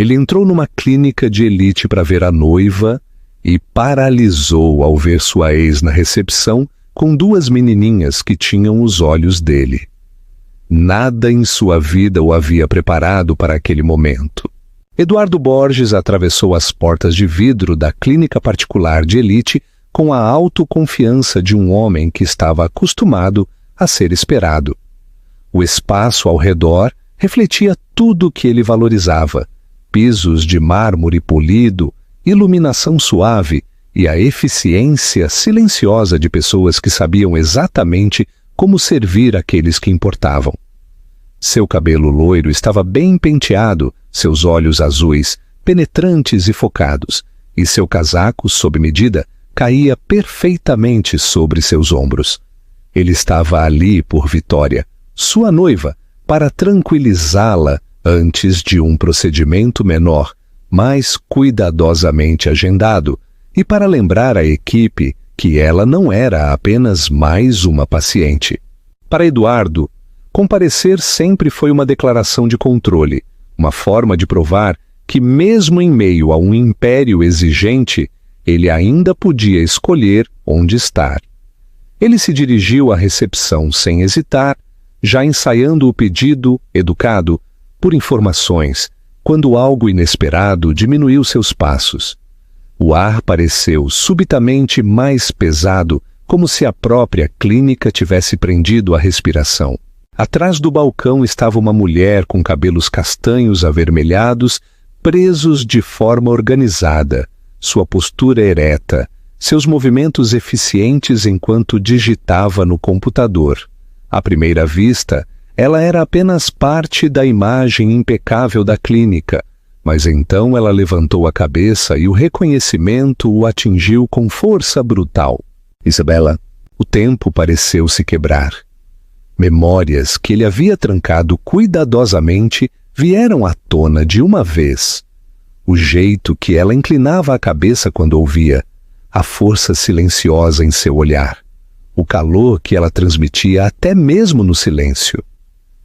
Ele entrou numa clínica de elite para ver a noiva e paralisou ao ver sua ex na recepção com duas menininhas que tinham os olhos dele. Nada em sua vida o havia preparado para aquele momento. Eduardo Borges atravessou as portas de vidro da clínica particular de elite com a autoconfiança de um homem que estava acostumado a ser esperado. O espaço ao redor refletia tudo o que ele valorizava: pisos de mármore polido, iluminação suave e a eficiência silenciosa de pessoas que sabiam exatamente como servir aqueles que importavam. Seu cabelo loiro estava bem penteado, seus olhos azuis, penetrantes e focados, e seu casaco, sob medida, caía perfeitamente sobre seus ombros. Ele estava ali por Vitória, sua noiva, para tranquilizá-la antes de um procedimento menor, mais cuidadosamente agendado, e para lembrar à equipe que ela não era apenas mais uma paciente. Para Eduardo, comparecer sempre foi uma declaração de controle, uma forma de provar que, mesmo em meio a um império exigente, ele ainda podia escolher onde estar. Ele se dirigiu à recepção sem hesitar, já ensaiando o pedido, educado por informações, quando algo inesperado diminuiu seus passos. O ar pareceu subitamente mais pesado, como se a própria clínica tivesse prendido a respiração. Atrás do balcão estava uma mulher com cabelos castanhos avermelhados, presos de forma organizada, sua postura ereta, seus movimentos eficientes enquanto digitava no computador. À primeira vista, ela era apenas parte da imagem impecável da clínica, mas então ela levantou a cabeça e o reconhecimento o atingiu com força brutal. Isabela, o tempo pareceu se quebrar. Memórias que ele havia trancado cuidadosamente vieram à tona de uma vez. O jeito que ela inclinava a cabeça quando ouvia, a força silenciosa em seu olhar, o calor que ela transmitia até mesmo no silêncio.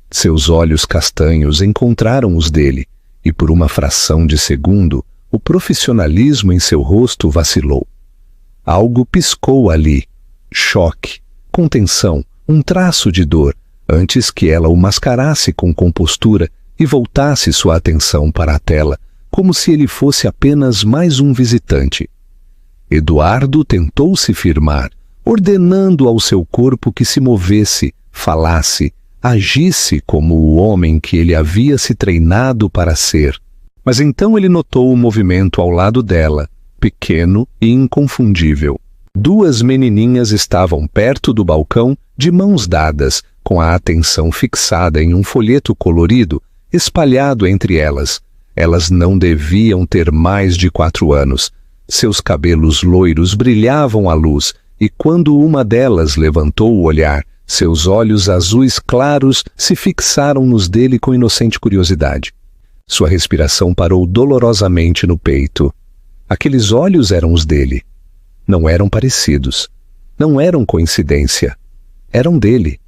Seus olhos castanhos encontraram os dele, e por uma fração de segundo, o profissionalismo em seu rosto vacilou. Algo piscou ali, choque, contenção, um traço de dor, antes que ela o mascarasse com compostura e voltasse sua atenção para a tela, como se ele fosse apenas mais um visitante. Eduardo tentou se firmar, ordenando ao seu corpo que se movesse, falasse, agisse como o homem que ele havia se treinado para ser. Mas então ele notou o movimento ao lado dela, pequeno e inconfundível. Duas menininhas estavam perto do balcão, de mãos dadas, com a atenção fixada em um folheto colorido, espalhado entre elas. Elas não deviam ter mais de 4 anos. Seus cabelos loiros brilhavam à luz, e quando uma delas levantou o olhar, seus olhos azuis claros se fixaram nos dele com inocente curiosidade. Sua respiração parou dolorosamente no peito. Aqueles olhos eram os dele. Não eram parecidos. Não eram coincidência. Eram dele.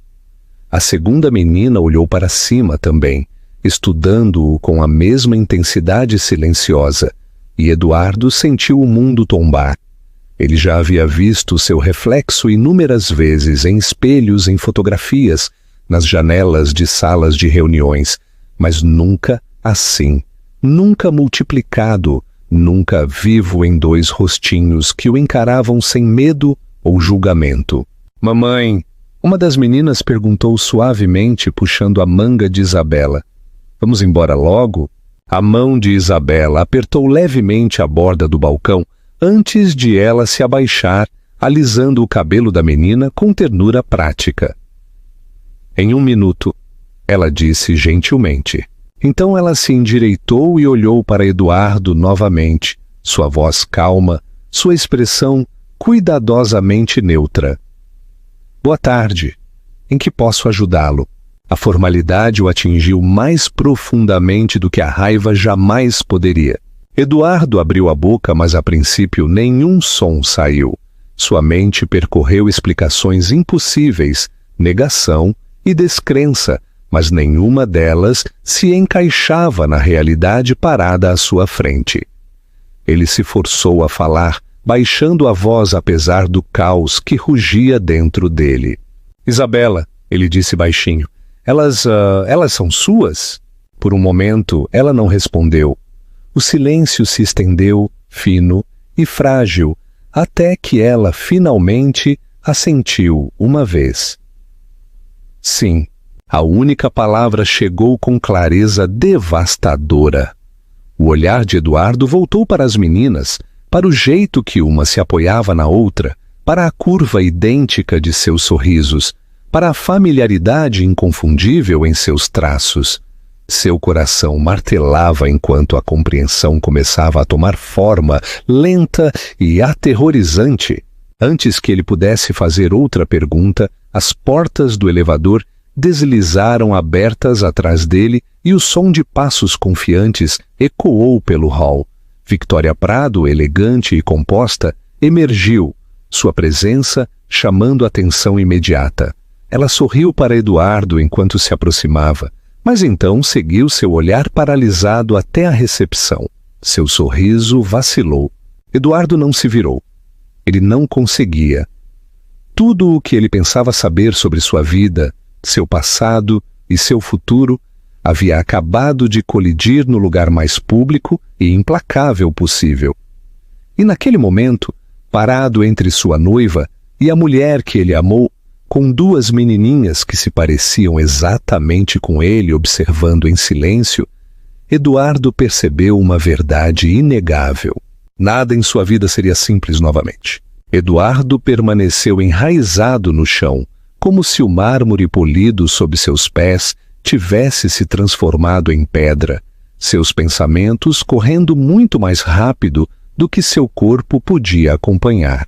A segunda menina olhou para cima também, estudando-o com a mesma intensidade silenciosa, e Eduardo sentiu o mundo tombar. Ele já havia visto seu reflexo inúmeras vezes em espelhos, em fotografias, nas janelas de salas de reuniões, mas nunca assim, nunca multiplicado, nunca vivo em 2 rostinhos que o encaravam sem medo ou julgamento. Mamãe, uma das meninas perguntou suavemente, puxando a manga de Isabela. Vamos embora logo? A mão de Isabela apertou levemente a borda do balcão antes de ela se abaixar, alisando o cabelo da menina com ternura prática. Em 1 minuto, ela disse gentilmente. Então ela se endireitou e olhou para Eduardo novamente, sua voz calma, sua expressão cuidadosamente neutra. Boa tarde. Em que posso ajudá-lo? A formalidade o atingiu mais profundamente do que a raiva jamais poderia. Eduardo abriu a boca, mas a princípio nenhum som saiu. Sua mente percorreu explicações impossíveis, negação e descrença, mas nenhuma delas se encaixava na realidade parada à sua frente. Ele se forçou a falar, baixando a voz apesar do caos que rugia dentro dele. Isabela, ele disse baixinho, elas são suas? Por um momento, ela não respondeu. O silêncio se estendeu, fino e frágil, até que ela finalmente assentiu uma vez. Sim, a única palavra chegou com clareza devastadora. O olhar de Eduardo voltou para as meninas, para o jeito que uma se apoiava na outra, para a curva idêntica de seus sorrisos, para a familiaridade inconfundível em seus traços. Seu coração martelava enquanto a compreensão começava a tomar forma lenta e aterrorizante. Antes que ele pudesse fazer outra pergunta, as portas do elevador deslizaram abertas atrás dele e o som de passos confiantes ecoou pelo hall. Victoria Prado, elegante e composta, emergiu, sua presença chamando atenção imediata. Ela sorriu para Eduardo enquanto se aproximava, mas então seguiu seu olhar paralisado até a recepção. Seu sorriso vacilou. Eduardo não se virou. Ele não conseguia. Tudo o que ele pensava saber sobre sua vida, seu passado e seu futuro havia acabado de colidir no lugar mais público e implacável possível. E naquele momento, parado entre sua noiva e a mulher que ele amou, com duas menininhas que se pareciam exatamente com ele observando em silêncio, Eduardo percebeu uma verdade inegável. Nada em sua vida seria simples novamente. Eduardo permaneceu enraizado no chão, como se o mármore polido sob seus pés tivesse se transformado em pedra, seus pensamentos correndo muito mais rápido do que seu corpo podia acompanhar.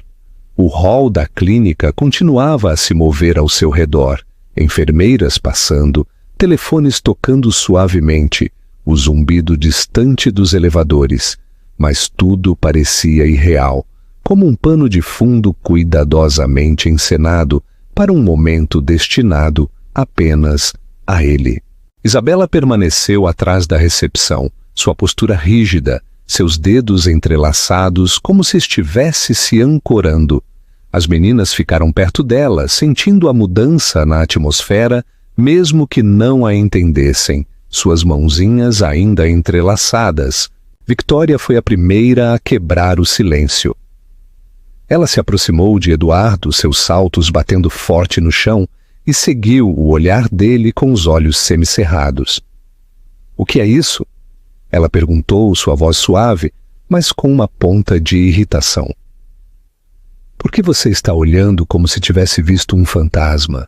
O hall da clínica continuava a se mover ao seu redor, enfermeiras passando, telefones tocando suavemente, o zumbido distante dos elevadores, mas tudo parecia irreal, como um pano de fundo cuidadosamente encenado para um momento destinado apenas a ele. Isabela permaneceu atrás da recepção, sua postura rígida, seus dedos entrelaçados como se estivesse se ancorando. As meninas ficaram perto dela, sentindo a mudança na atmosfera, mesmo que não a entendessem, suas mãozinhas ainda entrelaçadas. Victoria foi a primeira a quebrar o silêncio. Ela se aproximou de Eduardo, seus saltos batendo forte no chão, e seguiu o olhar dele com os olhos semicerrados. "O que é isso?" Ela perguntou, sua voz suave, mas com uma ponta de irritação. "Por que você está olhando como se tivesse visto um fantasma?"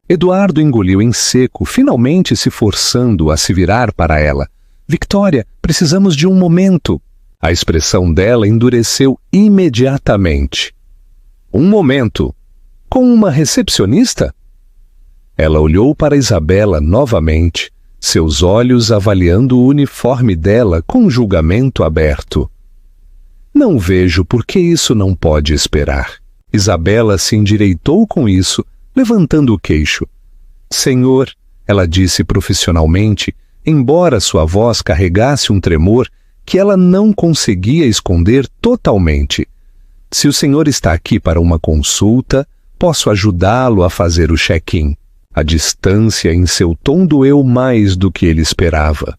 Eduardo engoliu em seco, finalmente se forçando a se virar para ela. "Victoria, precisamos de um momento." A expressão dela endureceu imediatamente. "Um momento? Com uma recepcionista?" Ela olhou para Isabela novamente, seus olhos avaliando o uniforme dela com julgamento aberto. "Não vejo por que isso não pode esperar." Isabela se endireitou com isso, levantando o queixo. "Senhor," ela disse profissionalmente, embora sua voz carregasse um tremor que ela não conseguia esconder totalmente. "Se o senhor está aqui para uma consulta, posso ajudá-lo a fazer o check-in." A distância em seu tom doeu mais do que ele esperava.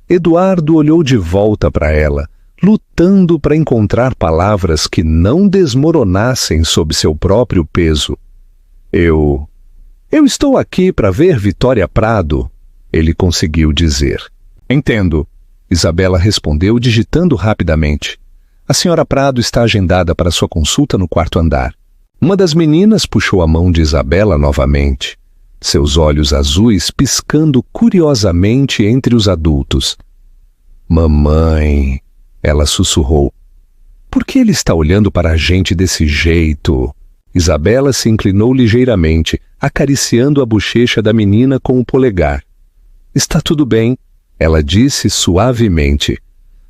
Eduardo olhou de volta para ela, lutando para encontrar palavras que não desmoronassem sob seu próprio peso. Eu estou aqui para ver Victoria Prado," ele conseguiu dizer. "Entendo," Isabela respondeu, digitando rapidamente. "A senhora Prado está agendada para sua consulta no quarto andar." Uma das meninas puxou a mão de Isabela novamente, seus olhos azuis piscando curiosamente entre os adultos. "Mamãe," ela sussurrou. "Por que ele está olhando para a gente desse jeito?" Isabela se inclinou ligeiramente, acariciando a bochecha da menina com o polegar. "Está tudo bem," ela disse suavemente.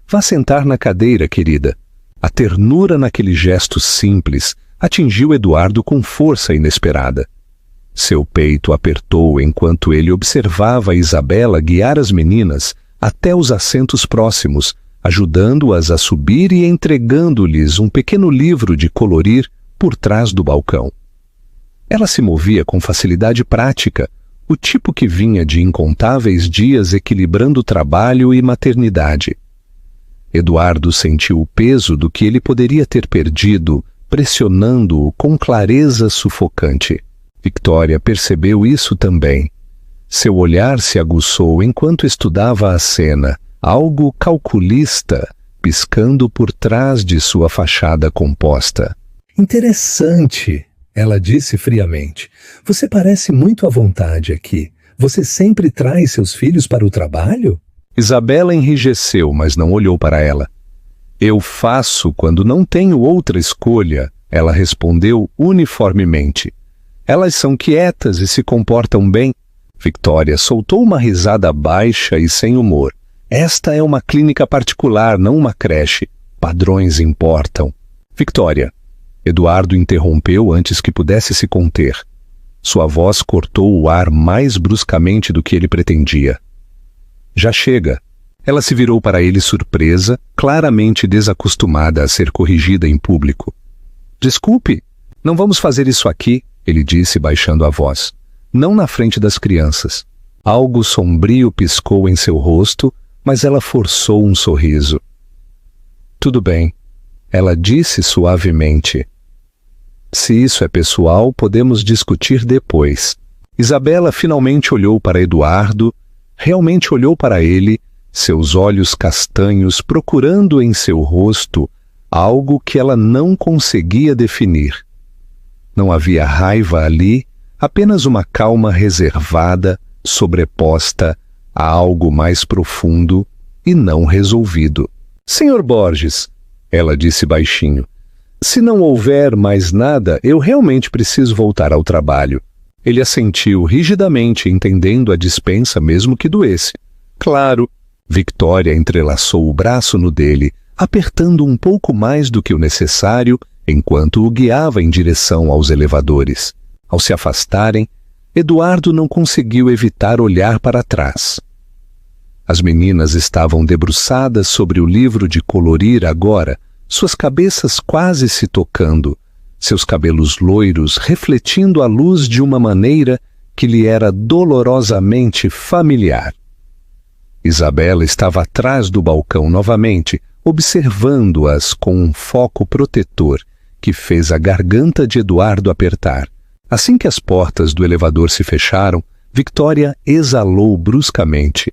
"Vá sentar na cadeira, querida." A ternura naquele gesto simples atingiu Eduardo com força inesperada. Seu peito apertou enquanto ele observava Isabela guiar as meninas até os assentos próximos, ajudando-as a subir e entregando-lhes um pequeno livro de colorir por trás do balcão. Ela se movia com facilidade prática, o tipo que vinha de incontáveis dias equilibrando trabalho e maternidade. Eduardo sentiu o peso do que ele poderia ter perdido, pressionando-o com clareza sufocante. Victoria percebeu isso também. Seu olhar se aguçou enquanto estudava a cena, algo calculista, piscando por trás de sua fachada composta. Interessante, ela disse friamente. Você parece muito à vontade aqui. Você sempre traz seus filhos para o trabalho? Isabela enrijeceu, mas não olhou para ela. Eu faço quando não tenho outra escolha, ela respondeu uniformemente. Elas são quietas e se comportam bem. Victoria soltou uma risada baixa e sem humor. Esta é uma clínica particular, não uma creche. Padrões importam. Victoria. Eduardo interrompeu antes que pudesse se conter. Sua voz cortou o ar mais bruscamente do que ele pretendia. Já chega. Ela se virou para ele surpresa, claramente desacostumada a ser corrigida em público. Desculpe, não vamos fazer isso aqui, ele disse baixando a voz. Não na frente das crianças. Algo sombrio piscou em seu rosto, mas ela forçou um sorriso. Tudo bem, ela disse suavemente. Se isso é pessoal, podemos discutir depois. Isabela finalmente olhou para Eduardo, realmente olhou para ele, seus olhos castanhos procurando em seu rosto algo que ela não conseguia definir. Não havia raiva ali, apenas uma calma reservada, sobreposta a algo mais profundo e não resolvido. Senhor Borges, ela disse baixinho, se não houver mais nada, eu realmente preciso voltar ao trabalho. Ele assentiu rigidamente, entendendo a dispensa mesmo que doesse. Claro. Victoria entrelaçou o braço no dele, apertando um pouco mais do que o necessário, enquanto o guiava em direção aos elevadores. Ao se afastarem, Eduardo não conseguiu evitar olhar para trás. As meninas estavam debruçadas sobre o livro de colorir agora, suas cabeças quase se tocando, seus cabelos loiros refletindo a luz de uma maneira que lhe era dolorosamente familiar. Isabela estava atrás do balcão novamente, observando-as com um foco protetor que fez a garganta de Eduardo apertar. Assim que as portas do elevador se fecharam, Victoria exalou bruscamente.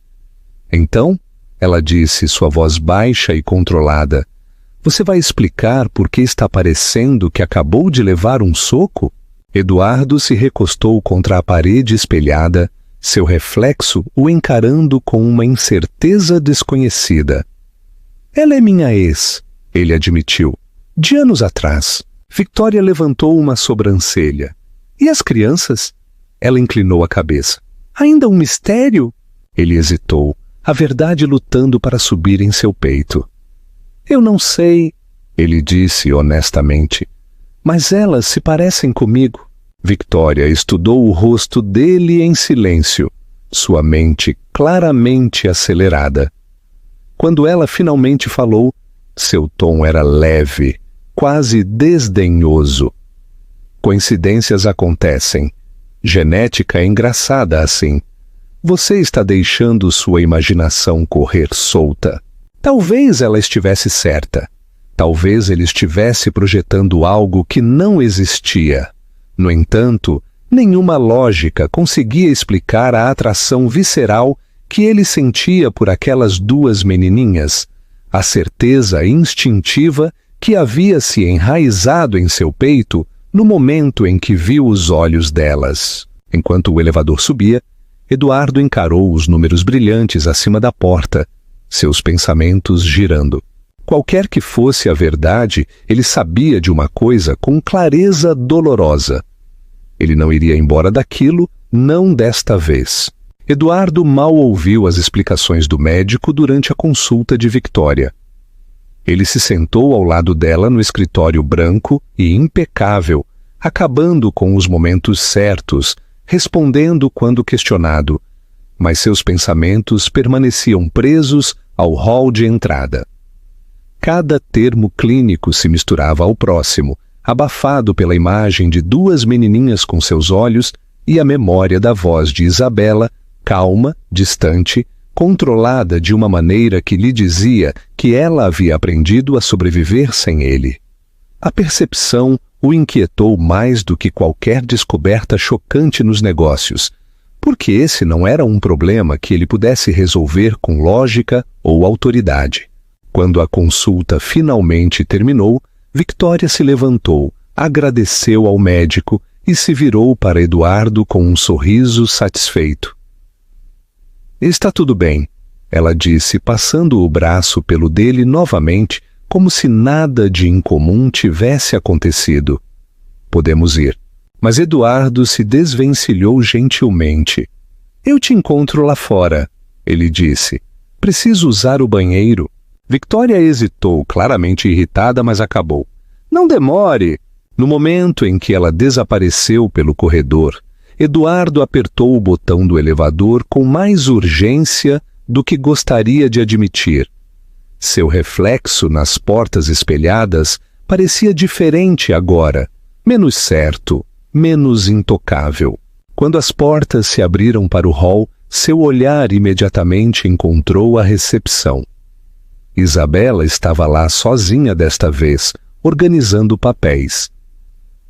Então, ela disse, sua voz baixa e controlada, você vai explicar por que está parecendo que acabou de levar um soco? Eduardo se recostou contra a parede espelhada, seu reflexo o encarando com uma incerteza desconhecida. Ela é minha ex, ele admitiu. De anos atrás. Victoria levantou uma sobrancelha. E as crianças? Ela inclinou a cabeça. Ainda um mistério? Ele hesitou, a verdade lutando para subir em seu peito. Eu não sei, ele disse honestamente. Mas elas se parecem comigo. Victoria estudou o rosto dele em silêncio, sua mente claramente acelerada. Quando ela finalmente falou, seu tom era leve, quase desdenhoso. Coincidências acontecem. Genética é engraçada assim. Você está deixando sua imaginação correr solta. Talvez ela estivesse certa. Talvez ele estivesse projetando algo que não existia. No entanto, nenhuma lógica conseguia explicar a atração visceral que ele sentia por aquelas duas menininhas, a certeza instintiva que havia se enraizado em seu peito no momento em que viu os olhos delas. Enquanto o elevador subia, Eduardo encarou os números brilhantes acima da porta, seus pensamentos girando. Qualquer que fosse a verdade, ele sabia de uma coisa com clareza dolorosa. Ele não iria embora daquilo, não desta vez. Eduardo mal ouviu as explicações do médico durante a consulta de Victoria. Ele se sentou ao lado dela no escritório branco e impecável, acabando com os momentos certos, respondendo quando questionado, mas seus pensamentos permaneciam presos ao hall de entrada. Cada termo clínico se misturava ao próximo, abafado pela imagem de duas menininhas com seus olhos e a memória da voz de Isabela, calma, distante, controlada de uma maneira que lhe dizia que ela havia aprendido a sobreviver sem ele. A percepção o inquietou mais do que qualquer descoberta chocante nos negócios, porque esse não era um problema que ele pudesse resolver com lógica ou autoridade. Quando a consulta finalmente terminou, Victoria se levantou, agradeceu ao médico e se virou para Eduardo com um sorriso satisfeito. "Está tudo bem", ela disse, passando o braço pelo dele novamente, como se nada de incomum tivesse acontecido. "Podemos ir." Mas Eduardo se desvencilhou gentilmente. "Eu te encontro lá fora", ele disse. "Preciso usar o banheiro." Victoria hesitou, claramente irritada, mas acabou. "Não demore!" No momento em que ela desapareceu pelo corredor, Eduardo apertou o botão do elevador com mais urgência do que gostaria de admitir. Seu reflexo nas portas espelhadas parecia diferente agora, menos certo, menos intocável. Quando as portas se abriram para o hall, seu olhar imediatamente encontrou a recepção. Isabela estava lá sozinha desta vez, organizando papéis.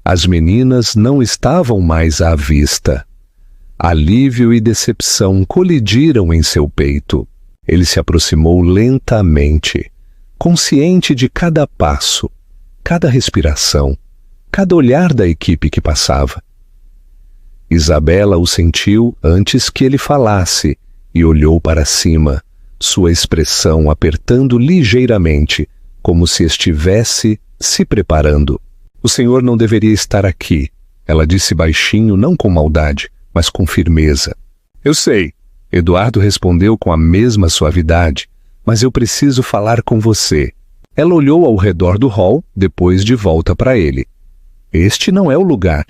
As meninas não estavam mais à vista. Alívio e decepção colidiram em seu peito. Ele se aproximou lentamente, consciente de cada passo, cada respiração, cada olhar da equipe que passava. Isabela o sentiu antes que ele falasse e olhou para cima, sua expressão apertando ligeiramente, como se estivesse se preparando. "O senhor não deveria estar aqui", ela disse baixinho, não com maldade, mas com firmeza. "Eu sei", Eduardo respondeu com a mesma suavidade, "mas eu preciso falar com você." Ela olhou ao redor do hall, depois de volta para ele. "Este não é o lugar."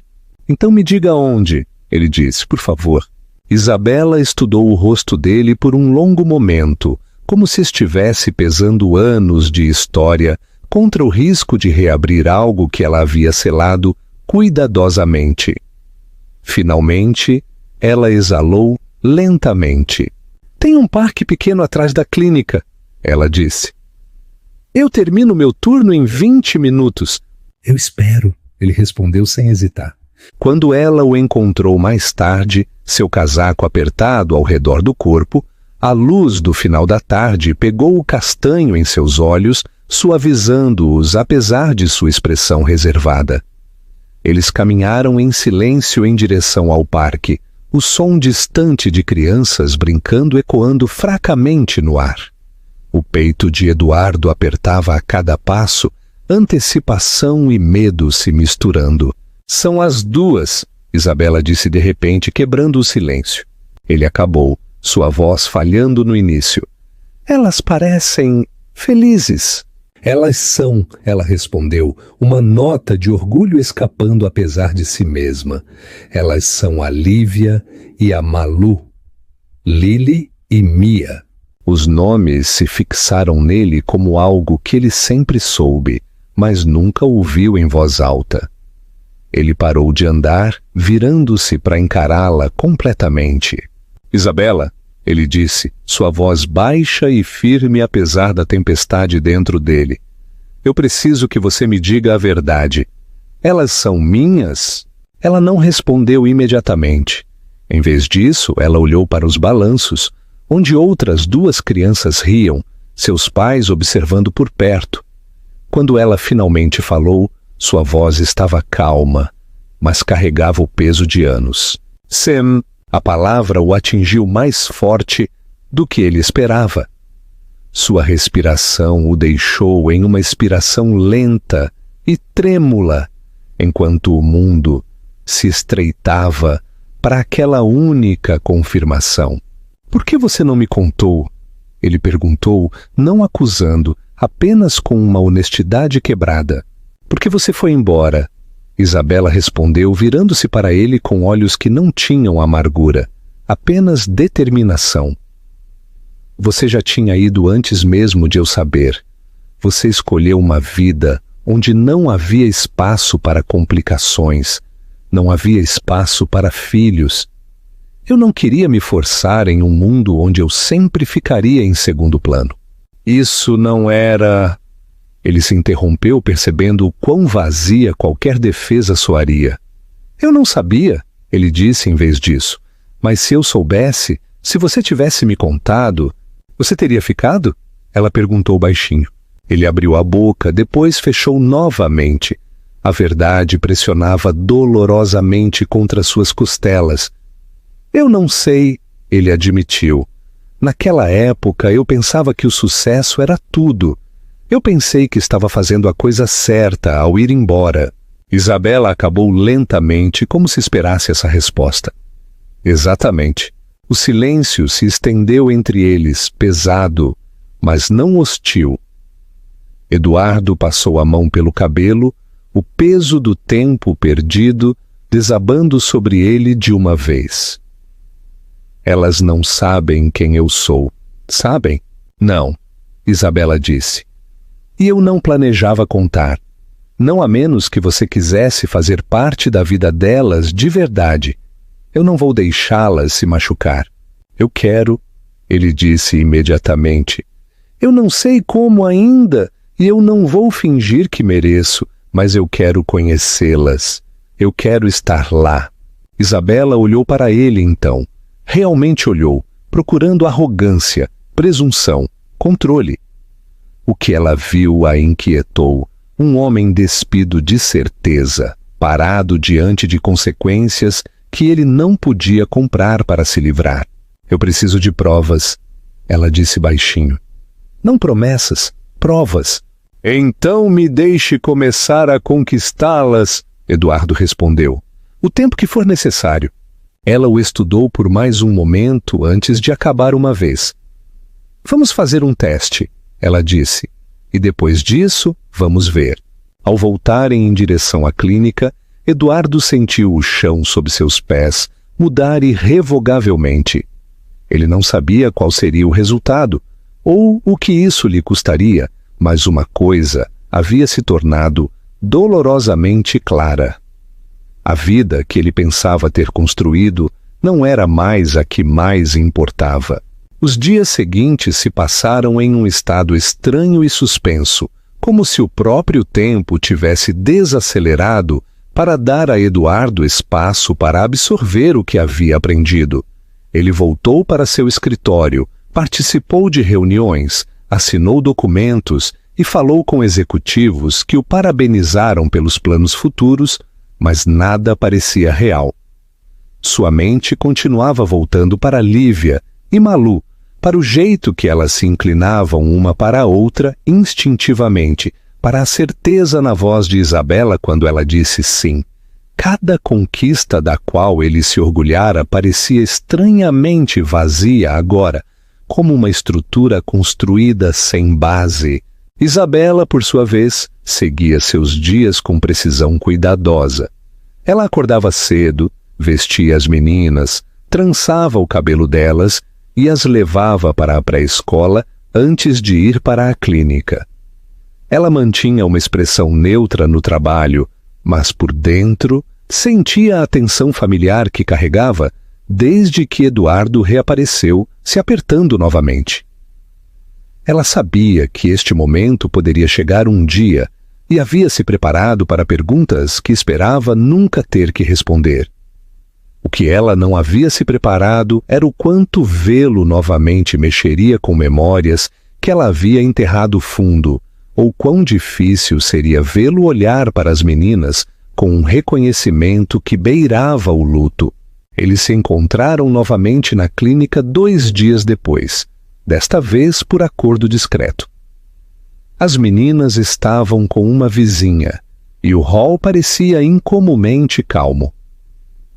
"Então me diga onde", ele disse, "por favor." Isabela estudou o rosto dele por um longo momento, como se estivesse pesando anos de história contra o risco de reabrir algo que ela havia selado cuidadosamente. Finalmente, ela exalou lentamente. "Tem um parque pequeno atrás da clínica", ela disse. "Eu termino meu turno em 20 minutos. "Eu espero", ele respondeu sem hesitar. Quando ela o encontrou mais tarde, seu casaco apertado ao redor do corpo, a luz do final da tarde pegou o castanho em seus olhos, suavizando-os apesar de sua expressão reservada. Eles caminharam em silêncio em direção ao parque, o som distante de crianças brincando ecoando fracamente no ar. O peito de Eduardo apertava a cada passo, antecipação e medo se misturando. "São as duas", Isabela disse de repente, quebrando o silêncio. Ele acabou, sua voz falhando no início. "Elas parecem felizes." "Elas são", ela respondeu, uma nota de orgulho escapando apesar de si mesma. "Elas são a Lívia e a Malu, Lili e Mia." Os nomes se fixaram nele como algo que ele sempre soube, mas nunca ouviu em voz alta. Ele parou de andar, virando-se para encará-la completamente. "Isabela", ele disse, sua voz baixa e firme apesar da tempestade dentro dele. "Eu preciso que você me diga a verdade. Elas são minhas?" Ela não respondeu imediatamente. Em vez disso, ela olhou para os balanços, onde outras duas crianças riam, seus pais observando por perto. Quando ela finalmente falou, sua voz estava calma, mas carregava o peso de anos. "Sam", a palavra o atingiu mais forte do que ele esperava. Sua respiração o deixou em uma expiração lenta e trêmula, enquanto o mundo se estreitava para aquela única confirmação. "Por que você não me contou?" ele perguntou, não acusando, apenas com uma honestidade quebrada. "Por que você foi embora?" Isabela respondeu, virando-se para ele com olhos que não tinham amargura, apenas determinação. Você já tinha ido antes mesmo de eu saber. Você escolheu uma vida onde não havia espaço para complicações, não havia espaço para filhos. Eu não queria me forçar em um mundo onde eu sempre ficaria em segundo plano. Isso não era... Ele se interrompeu, percebendo o quão vazia qualquer defesa soaria. Eu não sabia, ele disse em vez disso. Mas se eu soubesse, se você tivesse me contado, você teria ficado? Ela perguntou baixinho. Ele abriu a boca, depois fechou novamente. A verdade pressionava dolorosamente contra suas costelas. Eu não sei, ele admitiu. Naquela época eu pensava que o sucesso era tudo. Eu pensei que estava fazendo a coisa certa ao ir embora. Isabela acabou lentamente, como se esperasse essa resposta. Exatamente. O silêncio se estendeu entre eles, pesado, mas não hostil. Eduardo passou a mão pelo cabelo, o peso do tempo perdido desabando sobre ele de uma vez. Elas não sabem quem eu sou. Sabem? Não, Isabela disse. E eu não planejava contar. Não a menos que você quisesse fazer parte da vida delas de verdade. Eu não vou deixá-las se machucar. Eu quero, ele disse imediatamente. Eu não sei como ainda, e eu não vou fingir que mereço, mas eu quero conhecê-las. Eu quero estar lá. Isabela olhou para ele então. Realmente olhou, procurando arrogância, presunção, controle. O que ela viu a inquietou. Um homem despido de certeza, parado diante de consequências que ele não podia comprar para se livrar. Eu preciso de provas, ela disse baixinho. Não promessas, provas. Então me deixe começar a conquistá-las, Eduardo respondeu. O tempo que for necessário. Ela o estudou por mais um momento antes de acabar uma vez. Vamos fazer um teste, ela disse. E depois disso, vamos ver. Ao voltarem em direção à clínica, Eduardo sentiu o chão sob seus pés mudar irrevogavelmente. Ele não sabia qual seria o resultado, ou o que isso lhe custaria, mas uma coisa havia se tornado dolorosamente clara. A vida que ele pensava ter construído não era mais a que mais importava. Os dias seguintes se passaram em um estado estranho e suspenso, como se o próprio tempo tivesse desacelerado para dar a Eduardo espaço para absorver o que havia aprendido. Ele voltou para seu escritório, participou de reuniões, assinou documentos e falou com executivos que o parabenizaram pelos planos futuros, mas nada parecia real. Sua mente continuava voltando para Lívia e Malu, para o jeito que elas se inclinavam uma para a outra instintivamente, para a certeza na voz de Isabela quando ela disse sim. Cada conquista da qual ele se orgulhara parecia estranhamente vazia agora, como uma estrutura construída sem base. Isabela, por sua vez, seguia seus dias com precisão cuidadosa. Ela acordava cedo, vestia as meninas, trançava o cabelo delas e as levava para a pré-escola antes de ir para a clínica. Ela mantinha uma expressão neutra no trabalho, mas por dentro sentia a tensão familiar que carregava desde que Eduardo reapareceu, se apertando novamente. Ela sabia que este momento poderia chegar um dia e havia se preparado para perguntas que esperava nunca ter que responder. O que ela não havia se preparado era o quanto vê-lo novamente mexeria com memórias que ela havia enterrado fundo, ou quão difícil seria vê-lo olhar para as meninas com um reconhecimento que beirava o luto. Eles se encontraram novamente na clínica 2 dias depois, desta vez por acordo discreto. As meninas estavam com uma vizinha, e o hall parecia incomumente calmo.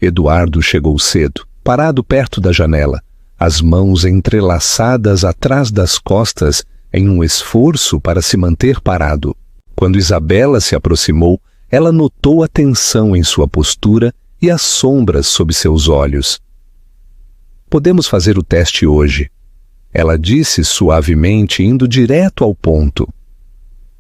Eduardo chegou cedo, parado perto da janela, as mãos entrelaçadas atrás das costas em um esforço para se manter parado. Quando Isabela se aproximou, ela notou a tensão em sua postura e as sombras sob seus olhos. Podemos fazer o teste hoje, ela disse suavemente, indo direto ao ponto.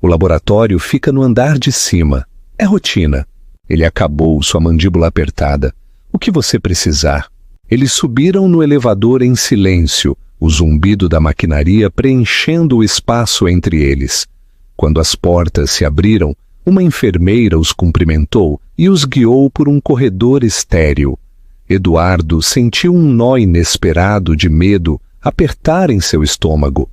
O laboratório fica no andar de cima. É rotina. Ele acabou, sua mandíbula apertada. O que você precisar? Eles subiram no elevador em silêncio, o zumbido da maquinaria preenchendo o espaço entre eles. Quando as portas se abriram, uma enfermeira os cumprimentou e os guiou por um corredor estéril. Eduardo sentiu um nó inesperado de medo apertar em seu estômago.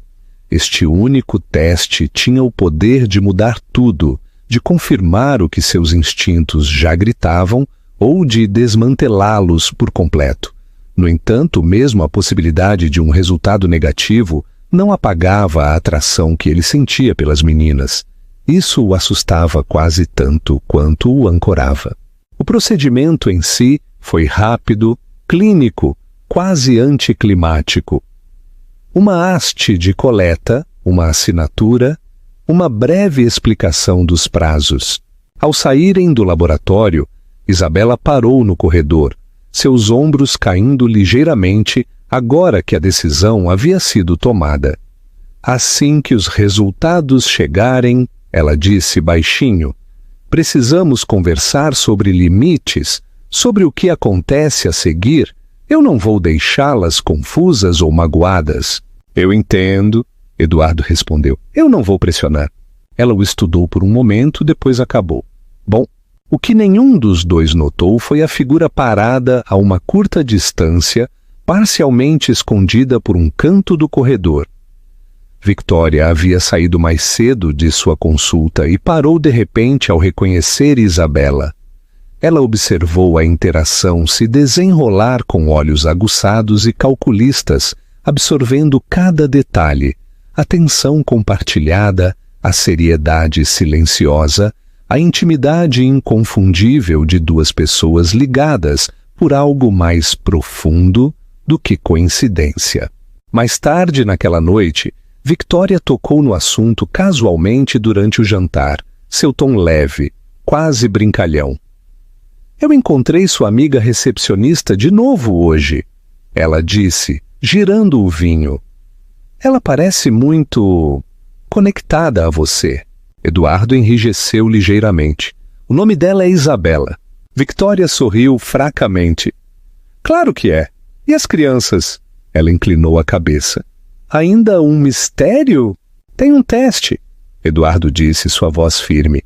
Este único teste tinha o poder de mudar tudo, de confirmar o que seus instintos já gritavam ou de desmantelá-los por completo. No entanto, mesmo a possibilidade de um resultado negativo não apagava a atração que ele sentia pelas meninas. Isso o assustava quase tanto quanto o ancorava. O procedimento em si foi rápido, clínico, quase anticlimático. Uma haste de coleta, uma assinatura, uma breve explicação dos prazos. Ao saírem do laboratório, Isabela parou no corredor, seus ombros caindo ligeiramente agora que a decisão havia sido tomada. Assim que os resultados chegarem, ela disse baixinho, precisamos conversar sobre limites, sobre o que acontece a seguir. Eu não vou deixá-las confusas ou magoadas. Eu entendo, Eduardo respondeu. Eu não vou pressionar. Ela o estudou por um momento, depois acabou. Bom, o que nenhum dos dois notou foi a figura parada a uma curta distância, parcialmente escondida por um canto do corredor. Victoria havia saído mais cedo de sua consulta e parou de repente ao reconhecer Isabela. Ela observou a interação se desenrolar com olhos aguçados e calculistas, absorvendo cada detalhe, a tensão compartilhada, a seriedade silenciosa, a intimidade inconfundível de duas pessoas ligadas por algo mais profundo do que coincidência. Mais tarde naquela noite, Victoria tocou no assunto casualmente durante o jantar, seu tom leve, quase brincalhão. Eu encontrei sua amiga recepcionista de novo hoje, ela disse, girando o vinho. Ela parece muito conectada a você. Eduardo enrijeceu ligeiramente. O nome dela é Isabela. Victoria sorriu fracamente. Claro que é. E as crianças? Ela inclinou a cabeça. Ainda um mistério? Tem um teste, Eduardo disse, sua voz firme.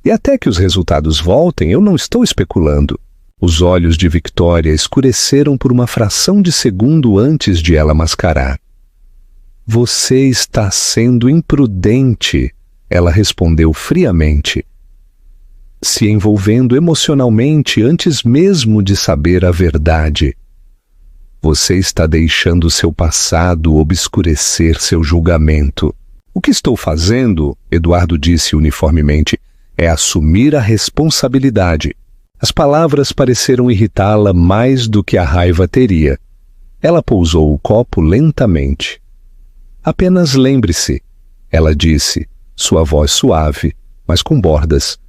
E até que os resultados voltem, eu não estou especulando. Os olhos de Victoria escureceram por uma fração de segundo antes de ela mascarar. Você está sendo imprudente, ela respondeu friamente, se envolvendo emocionalmente antes mesmo de saber a verdade. Você está deixando seu passado obscurecer seu julgamento. O que estou fazendo, Eduardo disse uniformemente, é assumir a responsabilidade. As palavras pareceram irritá-la mais do que a raiva teria. Ela pousou o copo lentamente. Apenas lembre-se, ela disse, sua voz suave, mas com bordas.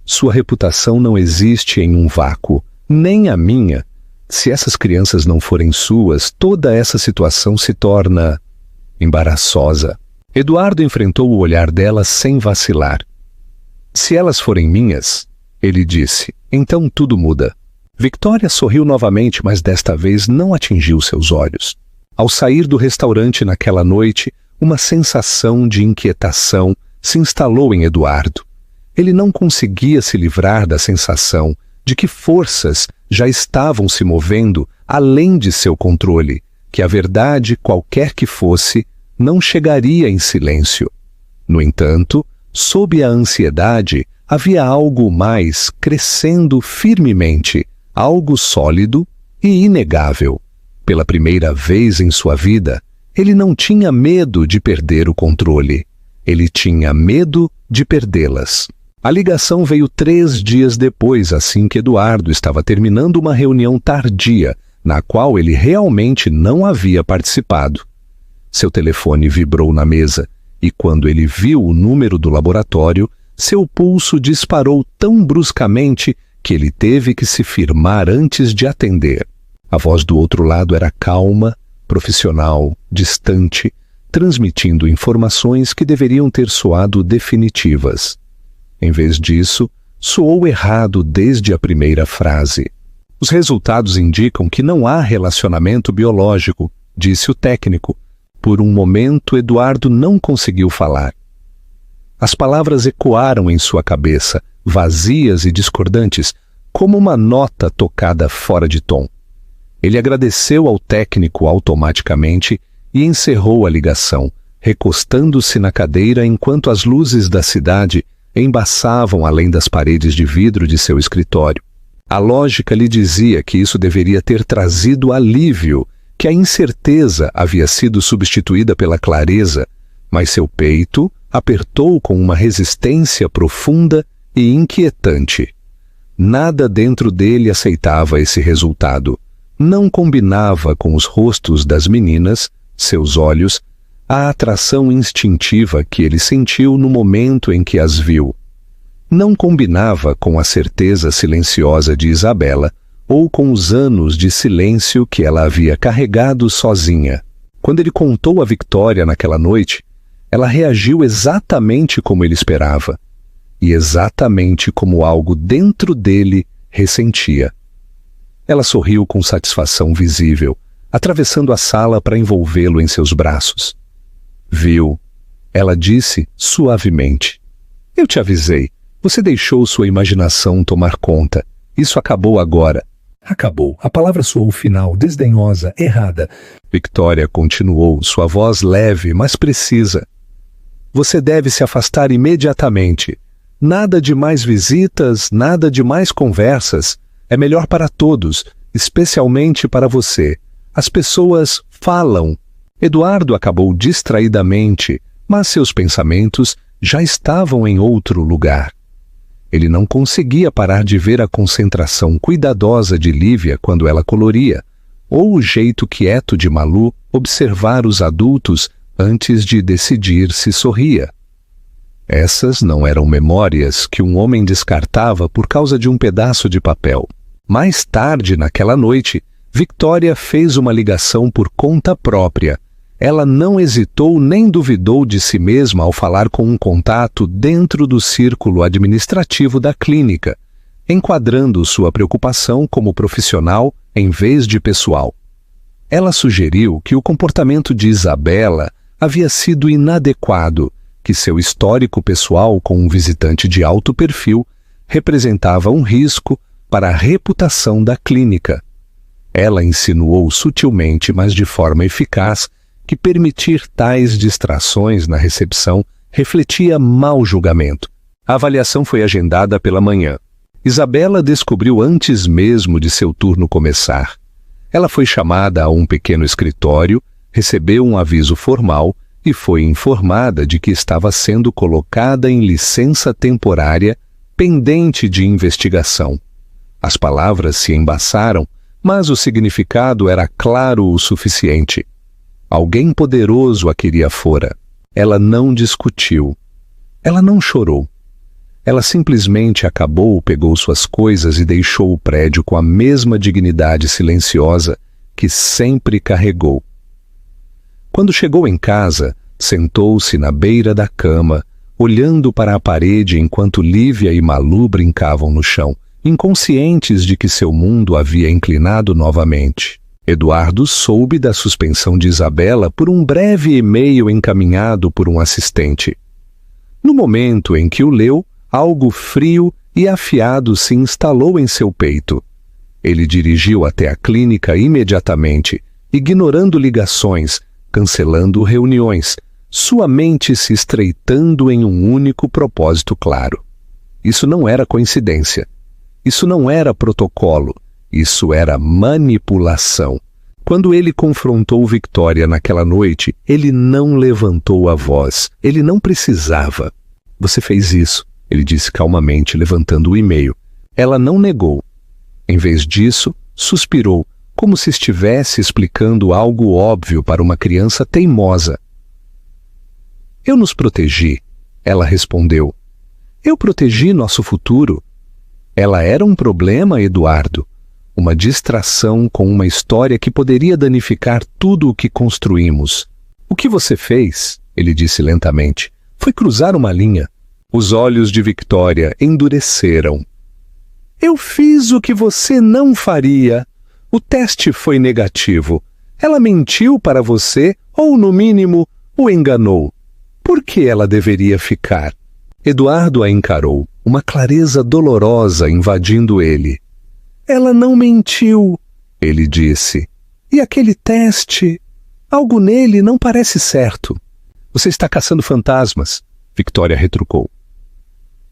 Sua reputação não existe em um vácuo, nem a minha. Se essas crianças não forem suas, toda essa situação se torna embaraçosa. Eduardo enfrentou o olhar dela sem vacilar. Se elas forem minhas, ele disse, então tudo muda. Victoria sorriu novamente, mas desta vez não atingiu seus olhos. Ao sair do restaurante naquela noite, uma sensação de inquietação se instalou em Eduardo. Ele não conseguia se livrar da sensação de que forças já estavam se movendo além de seu controle, que a verdade, qualquer que fosse, não chegaria em silêncio. No entanto, sob a ansiedade, havia algo mais crescendo firmemente, algo sólido e inegável. Pela primeira vez em sua vida, ele não tinha medo de perder o controle. Ele tinha medo de perdê-las. A ligação veio 3 dias depois, assim que Eduardo estava terminando uma reunião tardia, na qual ele realmente não havia participado. Seu telefone vibrou na mesa, e quando ele viu o número do laboratório, seu pulso disparou tão bruscamente que ele teve que se firmar antes de atender. A voz do outro lado era calma, profissional, distante, transmitindo informações que deveriam ter soado definitivas. Em vez disso, soou errado desde a primeira frase. Os resultados indicam que não há relacionamento biológico, disse o técnico. Por um momento, Eduardo não conseguiu falar. As palavras ecoaram em sua cabeça, vazias e discordantes, como uma nota tocada fora de tom. Ele agradeceu ao técnico automaticamente e encerrou a ligação, recostando-se na cadeira enquanto as luzes da cidade embaçavam além das paredes de vidro de seu escritório. A lógica lhe dizia que isso deveria ter trazido alívio, que a incerteza havia sido substituída pela clareza, mas seu peito apertou com uma resistência profunda e inquietante. Nada dentro dele aceitava esse resultado. Não combinava com os rostos das meninas, seus olhos, a atração instintiva que ele sentiu no momento em que as viu. Não combinava com a certeza silenciosa de Isabela ou com os anos de silêncio que ela havia carregado sozinha. Quando ele contou a Victoria naquela noite, ela reagiu exatamente como ele esperava, e exatamente como algo dentro dele ressentia. Ela sorriu com satisfação visível, atravessando a sala para envolvê-lo em seus braços. Viu, ela disse suavemente. Eu te avisei. Você deixou sua imaginação tomar conta. Isso acabou agora. Acabou. A palavra soou final, desdenhosa, errada. Victoria continuou, sua voz leve, mas precisa. Você deve se afastar imediatamente. Nada de mais visitas, nada de mais conversas. É melhor para todos, especialmente para você. As pessoas falam. Eduardo acabou distraidamente, mas seus pensamentos já estavam em outro lugar. Ele não conseguia parar de ver a concentração cuidadosa de Lívia quando ela coloria, ou o jeito quieto de Malu observar os adultos antes de decidir se sorria. Essas não eram memórias que um homem descartava por causa de um pedaço de papel. Mais tarde, naquela noite, Victoria fez uma ligação por conta própria. Ela não hesitou nem duvidou de si mesma ao falar com um contato dentro do círculo administrativo da clínica, enquadrando sua preocupação como profissional em vez de pessoal. Ela sugeriu que o comportamento de Isabela havia sido inadequado, que seu histórico pessoal com um visitante de alto perfil representava um risco para a reputação da clínica. Ela insinuou sutilmente, mas de forma eficaz, que permitir tais distrações na recepção refletia mau julgamento. A avaliação foi agendada pela manhã. Isabela descobriu antes mesmo de seu turno começar. Ela foi chamada a um pequeno escritório, recebeu um aviso formal e foi informada de que estava sendo colocada em licença temporária pendente de investigação. As palavras se embaçaram, mas o significado era claro o suficiente. Alguém poderoso a queria fora. Ela não discutiu. Ela não chorou. Ela simplesmente acabou, pegou suas coisas e deixou o prédio com a mesma dignidade silenciosa que sempre carregou. Quando chegou em casa, sentou-se na beira da cama, olhando para a parede enquanto Lívia e Malu brincavam no chão, inconscientes de que seu mundo havia inclinado novamente. Eduardo soube da suspensão de Isabela por um breve e-mail encaminhado por um assistente. No momento em que o leu, algo frio e afiado se instalou em seu peito. Ele dirigiu até a clínica imediatamente, ignorando ligações, cancelando reuniões, sua mente se estreitando em um único propósito claro. Isso não era coincidência. Isso não era protocolo. Isso era manipulação. Quando ele confrontou Victoria naquela noite, ele não levantou a voz. Ele não precisava. Você fez isso, ele disse calmamente, levantando o e-mail. Ela não negou. Em vez disso, suspirou, como se estivesse explicando algo óbvio para uma criança teimosa. Eu nos protegi, ela respondeu. Eu protegi nosso futuro. Ela era um problema, Eduardo. Uma distração com uma história que poderia danificar tudo o que construímos. O que você fez, ele disse lentamente, foi cruzar uma linha. Os olhos de Victoria endureceram. Eu fiz o que você não faria. O teste foi negativo. Ela mentiu para você ou, no mínimo, o enganou. Por que ela deveria ficar? Eduardo a encarou, uma clareza dolorosa invadindo ele. Ela não mentiu, ele disse. E aquele teste? Algo nele não parece certo. Você está caçando fantasmas, Victoria retrucou.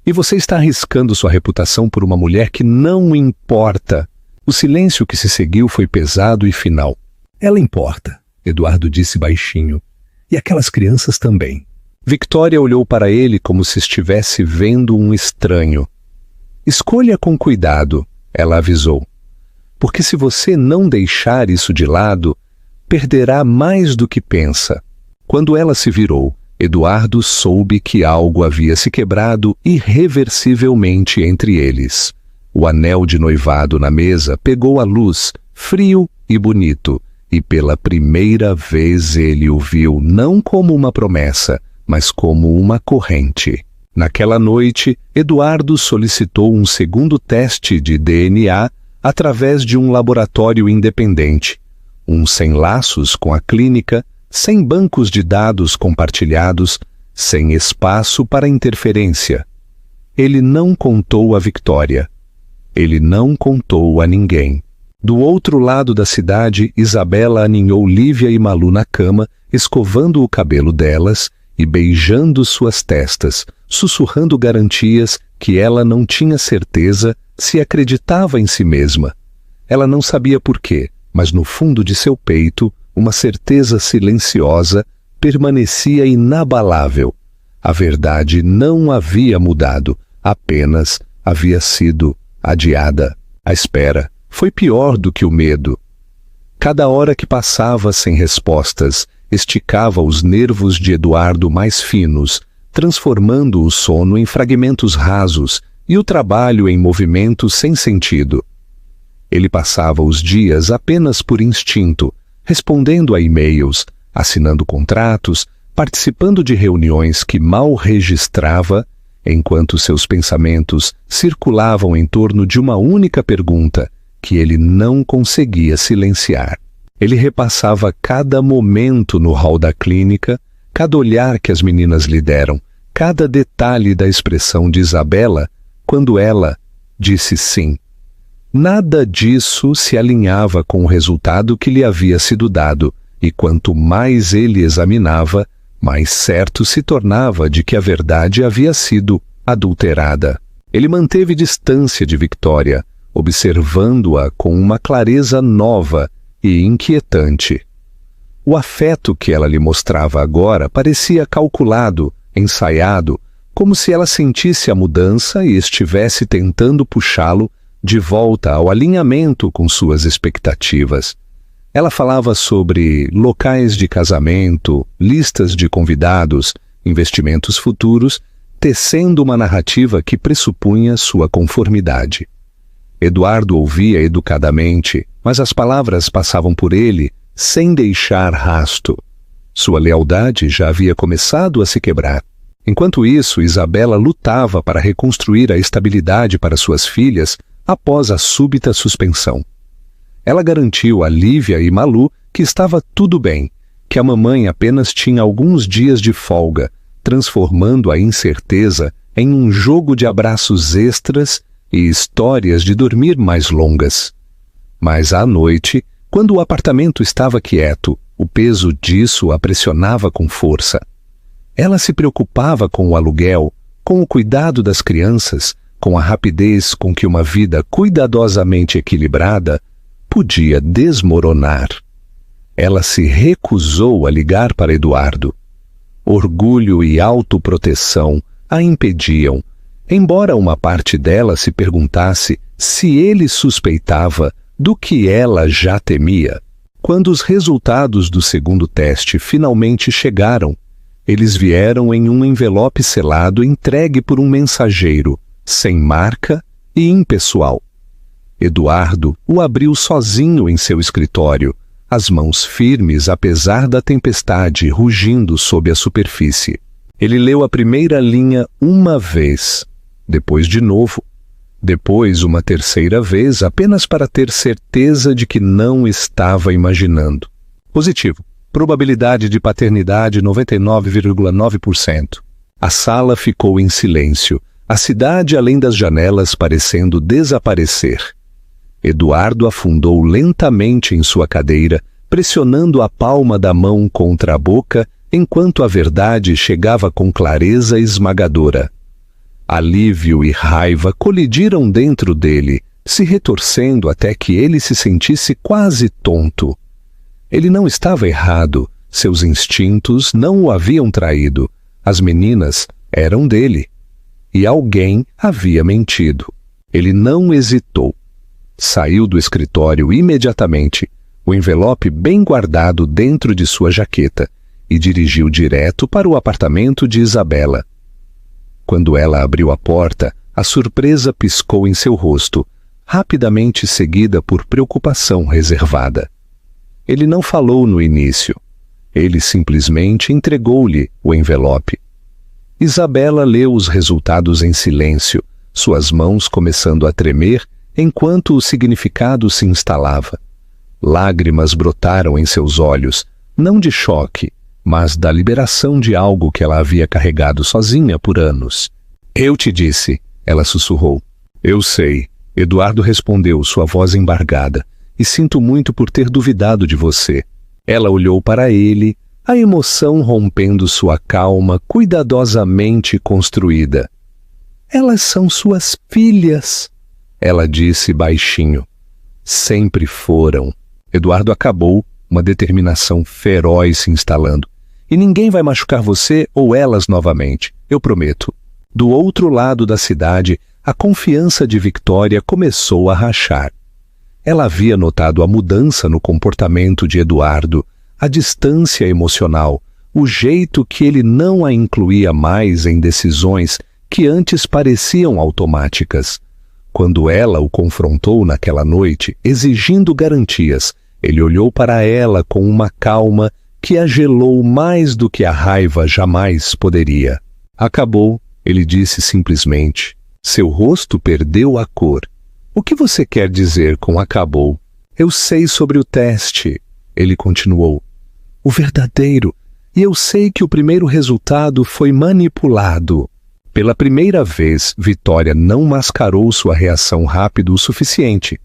E você está arriscando sua reputação por uma mulher que não importa. O silêncio que se seguiu foi pesado e final. Ela importa, Eduardo disse baixinho. E aquelas crianças também. Victoria olhou para ele como se estivesse vendo um estranho. Escolha com cuidado, ela avisou. Porque se você não deixar isso de lado, perderá mais do que pensa. Quando ela se virou, Eduardo soube que algo havia se quebrado irreversivelmente entre eles. O anel de noivado na mesa pegou a luz, frio e bonito, e pela primeira vez ele o viu não como uma promessa, mas como uma corrente. Naquela noite, Eduardo solicitou um segundo teste de DNA através de um laboratório independente, um sem laços com a clínica, sem bancos de dados compartilhados, sem espaço para interferência. Ele não contou a Victoria. Ele não contou a ninguém. Do outro lado da cidade, Isabela aninhou Lívia e Malu na cama, escovando o cabelo delas e beijando suas testas, sussurrando garantias que ela não tinha certeza se acreditava em si mesma. Ela não sabia por quê, mas no fundo de seu peito, uma certeza silenciosa permanecia inabalável. A verdade não havia mudado, apenas havia sido adiada. A espera foi pior do que o medo. Cada hora que passava sem respostas, esticava os nervos de Eduardo mais finos, transformando o sono em fragmentos rasos e o trabalho em movimentos sem sentido. Ele passava os dias apenas por instinto, respondendo a e-mails, assinando contratos, participando de reuniões que mal registrava, enquanto seus pensamentos circulavam em torno de uma única pergunta que ele não conseguia silenciar. Ele repassava cada momento no hall da clínica, cada olhar que as meninas lhe deram, cada detalhe da expressão de Isabela quando ela disse sim. Nada disso se alinhava com o resultado que lhe havia sido dado, e quanto mais ele examinava, mais certo se tornava de que a verdade havia sido adulterada. Ele manteve distância de Victoria, observando-a com uma clareza nova e inquietante. O afeto que ela lhe mostrava agora parecia calculado, ensaiado, como se ela sentisse a mudança e estivesse tentando puxá-lo de volta ao alinhamento com suas expectativas. Ela falava sobre locais de casamento, listas de convidados, investimentos futuros, tecendo uma narrativa que pressupunha sua conformidade. Eduardo ouvia educadamente, mas as palavras passavam por ele sem deixar rasto. Sua lealdade já havia começado a se quebrar. Enquanto isso, Isabela lutava para reconstruir a estabilidade para suas filhas após a súbita suspensão. Ela garantiu a Lívia e Malu que estava tudo bem, que a mamãe apenas tinha alguns dias de folga, transformando a incerteza em um jogo de abraços extras e histórias de dormir mais longas. Mas à noite, quando o apartamento estava quieto, o peso disso a pressionava com força. Ela se preocupava com o aluguel, com o cuidado das crianças, com a rapidez com que uma vida cuidadosamente equilibrada podia desmoronar. Ela se recusou a ligar para Eduardo. Orgulho e autoproteção a impediam, embora uma parte dela se perguntasse se ele suspeitava do que ela já temia. Quando os resultados do segundo teste finalmente chegaram, Eles vieram em um envelope selado entregue por um mensageiro, sem marca e impessoal. Eduardo o abriu sozinho em seu escritório, as mãos firmes apesar da tempestade rugindo sob a superfície. Ele leu a primeira linha uma vez, depois de novo, depois uma terceira vez apenas para ter certeza de que não estava imaginando. Positivo. Probabilidade de paternidade 99,9%. A sala ficou em silêncio, a cidade além das janelas parecendo desaparecer. Eduardo afundou lentamente em sua cadeira, pressionando a palma da mão contra a boca, enquanto a verdade chegava com clareza esmagadora. Alívio e raiva colidiram dentro dele, se retorcendo até que ele se sentisse quase tonto. Ele não estava errado, seus instintos não o haviam traído, as meninas eram dele. E alguém havia mentido. Ele não hesitou. Saiu do escritório imediatamente, o envelope bem guardado dentro de sua jaqueta, e dirigiu direto para o apartamento de Isabela. Quando ela abriu a porta, a surpresa piscou em seu rosto, rapidamente seguida por preocupação reservada. Ele não falou no início. Ele simplesmente entregou-lhe o envelope. Isabela leu os resultados em silêncio, suas mãos começando a tremer enquanto o significado se instalava. Lágrimas brotaram em seus olhos, não de choque, mas da liberação de algo que ela havia carregado sozinha por anos. "Eu te disse", ela sussurrou. "Eu sei", Eduardo respondeu, sua voz embargada. "E sinto muito por ter duvidado de você." Ela olhou para ele, a emoção rompendo sua calma cuidadosamente construída. "Elas são suas filhas", ela disse baixinho. "Sempre foram." Eduardo acabou, uma determinação feroz se instalando. "E ninguém vai machucar você ou elas novamente, eu prometo." Do outro lado da cidade, a confiança de Victoria começou a rachar. Ela havia notado a mudança no comportamento de Eduardo, a distância emocional, o jeito que ele não a incluía mais em decisões que antes pareciam automáticas. Quando ela o confrontou naquela noite, exigindo garantias, ele olhou para ela com uma calma que a gelou mais do que a raiva jamais poderia. "Acabou", ele disse simplesmente. Seu rosto perdeu a cor. "O que você quer dizer com acabou?" "Eu sei sobre o teste", ele continuou. "O verdadeiro. E eu sei que o primeiro resultado foi manipulado." Pela primeira vez, Vitória não mascarou sua reação rápido o suficiente.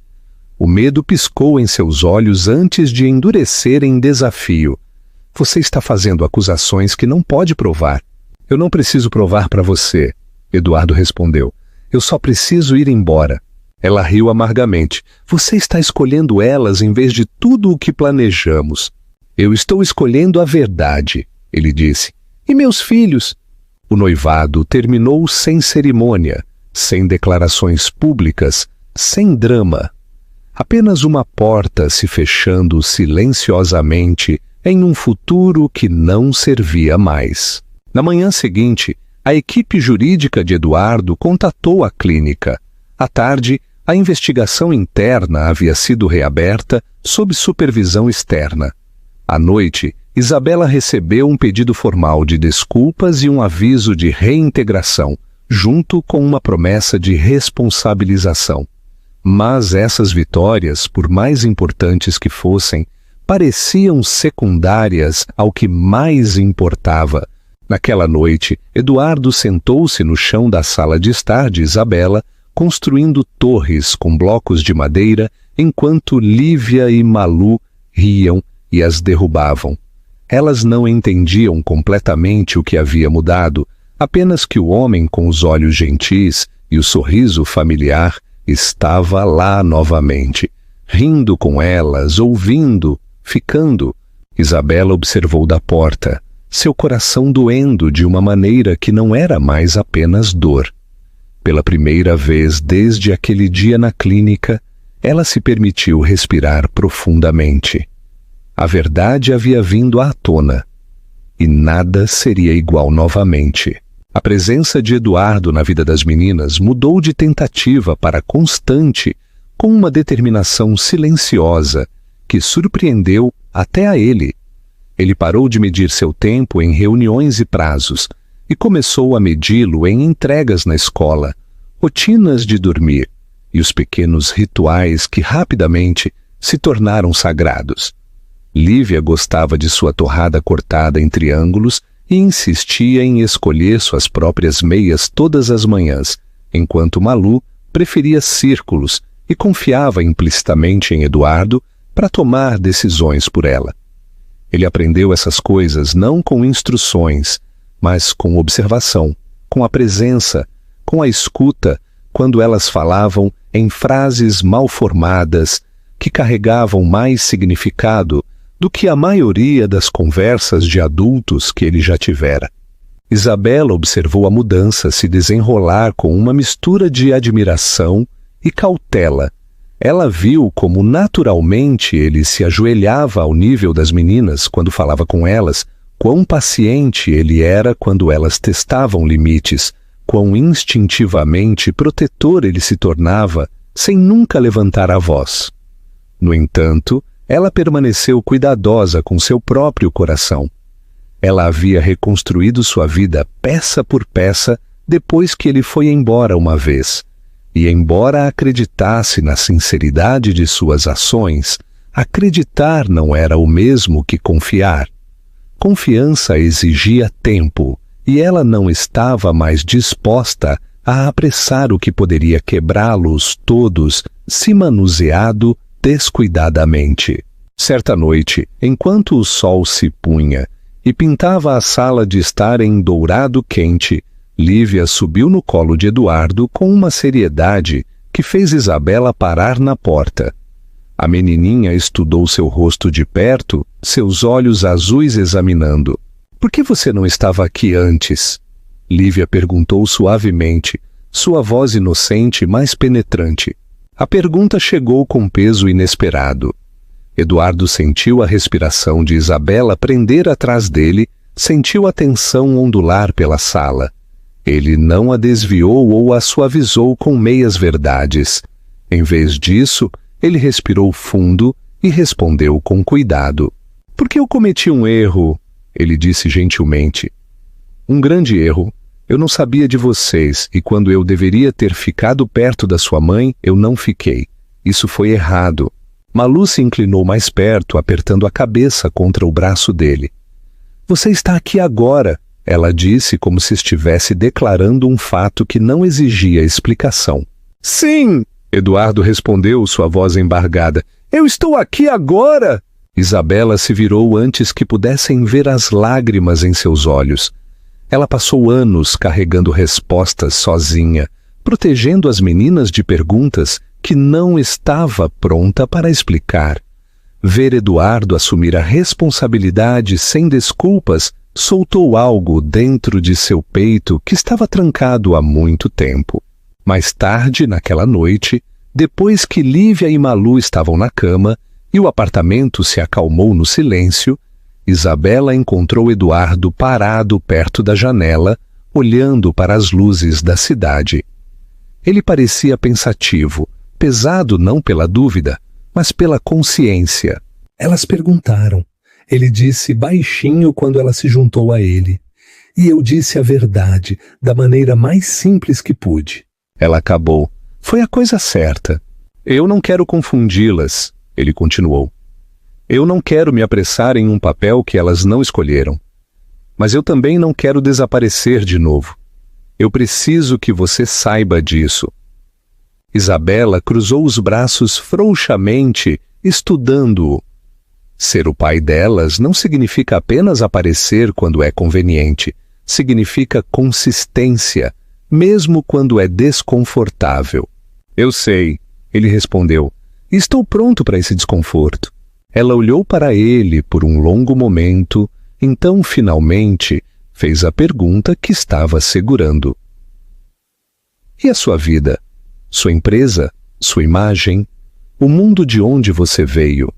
O medo piscou em seus olhos antes de endurecer em desafio. "Você está fazendo acusações que não pode provar." "Eu não preciso provar para você", Eduardo respondeu. "Eu só preciso ir embora." Ela riu amargamente. "Você está escolhendo elas em vez de tudo o que planejamos." "Eu estou escolhendo a verdade", ele disse. "E meus filhos?" O noivado terminou sem cerimônia, sem declarações públicas, sem drama. Apenas uma porta se fechando silenciosamente em um futuro que não servia mais. Na manhã seguinte, a equipe jurídica de Eduardo contatou a clínica. À tarde, a investigação interna havia sido reaberta sob supervisão externa. À noite, Isabela recebeu um pedido formal de desculpas e um aviso de reintegração, junto com uma promessa de responsabilização. Mas essas vitórias, por mais importantes que fossem, pareciam secundárias ao que mais importava. Naquela noite, Eduardo sentou-se no chão da sala de estar de Isabela, construindo torres com blocos de madeira, enquanto Lívia e Malu riam e as derrubavam. Elas não entendiam completamente o que havia mudado, apenas que o homem com os olhos gentis e o sorriso familiar estava lá novamente, rindo com elas, ouvindo, ficando. Isabela observou da porta, seu coração doendo de uma maneira que não era mais apenas dor. Pela primeira vez desde aquele dia na clínica, ela se permitiu respirar profundamente. A verdade havia vindo à tona. e nada seria igual novamente. A presença de Eduardo na vida das meninas mudou de tentativa para constante, com uma determinação silenciosa que surpreendeu até a ele. Ele parou de medir seu tempo em reuniões e prazos e começou a medi-lo em entregas na escola, rotinas de dormir e os pequenos rituais que rapidamente se tornaram sagrados. Lívia gostava de sua torrada cortada em triângulos e insistia em escolher suas próprias meias todas as manhãs, enquanto Malu preferia círculos e confiava implicitamente em Eduardo para tomar decisões por ela. Ele aprendeu essas coisas não com instruções, mas com observação, com a presença, com a escuta, quando elas falavam em frases mal formadas que carregavam mais significado do que a maioria das conversas de adultos que ele já tivera. Isabela observou a mudança se desenrolar com uma mistura de admiração e cautela. Ela viu como naturalmente ele se ajoelhava ao nível das meninas quando falava com elas, quão paciente ele era quando elas testavam limites, quão instintivamente protetor ele se tornava sem nunca levantar a voz. No entanto, ela permaneceu cuidadosa com seu próprio coração. Ela havia reconstruído sua vida peça por peça depois que ele foi embora uma vez. E embora acreditasse na sinceridade de suas ações, acreditar não era o mesmo que confiar. Confiança exigia tempo, e ela não estava mais disposta a apressar o que poderia quebrá-los todos se manuseado descuidadamente. Certa noite, enquanto o sol se punha e pintava a sala de estar em dourado quente, Lívia subiu no colo de Eduardo com uma seriedade que fez Isabela parar na porta. A menininha estudou seu rosto de perto, seus olhos azuis examinando. "Por que você não estava aqui antes?" Lívia perguntou suavemente, sua voz inocente mais penetrante. A pergunta chegou com peso inesperado. Eduardo sentiu a respiração de Isabela prender atrás dele, sentiu a tensão ondular pela sala. Ele não a desviou ou a suavizou com meias verdades. Em vez disso, ele respirou fundo e respondeu com cuidado. "Porque eu cometi um erro", ele disse gentilmente. "Um grande erro. Eu não sabia de vocês, e quando eu deveria ter ficado perto da sua mãe, eu não fiquei. Isso foi errado." Malu se inclinou mais perto, apertando a cabeça contra o braço dele. "Você está aqui agora", ela disse como se estivesse declarando um fato que não exigia explicação. "Sim!" Eduardo respondeu, sua voz embargada. "Eu estou aqui agora!" Isabela se virou antes que pudessem ver as lágrimas em seus olhos. Ela passou anos carregando respostas sozinha, protegendo as meninas de perguntas que não estava pronta para explicar. Ver Eduardo assumir a responsabilidade sem desculpas soltou algo dentro de seu peito que estava trancado há muito tempo. Mais tarde, naquela noite, depois que Lívia e Malu estavam na cama e o apartamento se acalmou no silêncio, Isabela encontrou Eduardo parado perto da janela, olhando para as luzes da cidade. Ele parecia pensativo, pesado não pela dúvida, mas pela consciência. Elas perguntaram. Ele disse baixinho quando ela se juntou a ele. E eu disse a verdade, da maneira mais simples que pude. Ela acabou. Foi a coisa certa. "Eu não quero confundi-las", ele continuou. "Eu não quero me apressar em um papel que elas não escolheram. Mas eu também não quero desaparecer de novo. Eu preciso que você saiba disso." Isabela cruzou os braços frouxamente, estudando-o. Ser o pai delas não significa apenas aparecer quando é conveniente. Significa consistência, mesmo quando é desconfortável. "Eu sei", ele respondeu. "Estou pronto para esse desconforto." Ela olhou para ele por um longo momento, então, finalmente, fez a pergunta que estava segurando. "E a sua vida? Sua empresa? Sua imagem? O mundo de onde você veio?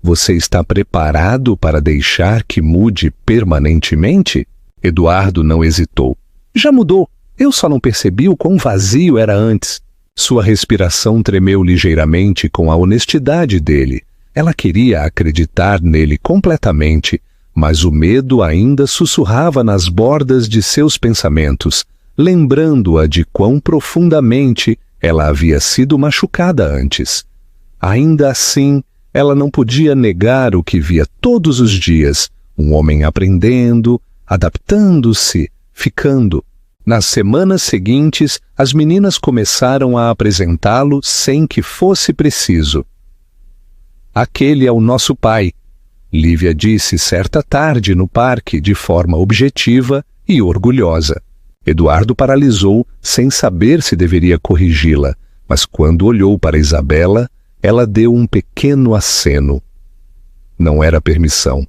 Você está preparado para deixar que mude permanentemente? Eduardo não hesitou. Já mudou. Eu só não percebi o quão vazio era antes. Sua respiração tremeu ligeiramente com a honestidade dele. Ela queria acreditar nele completamente, mas o medo ainda sussurrava nas bordas de seus pensamentos, lembrando-a de quão profundamente ela havia sido machucada antes. Ainda assim, ela não podia negar o que via todos os dias, um homem aprendendo, adaptando-se, ficando. Nas semanas seguintes, as meninas começaram a apresentá-lo sem que fosse preciso. Aquele é o nosso pai, Lívia disse certa tarde no parque de forma objetiva e orgulhosa. Eduardo paralisou, sem saber se deveria corrigi-la, mas quando olhou para Isabela, ela deu um pequeno aceno. Não era permissão.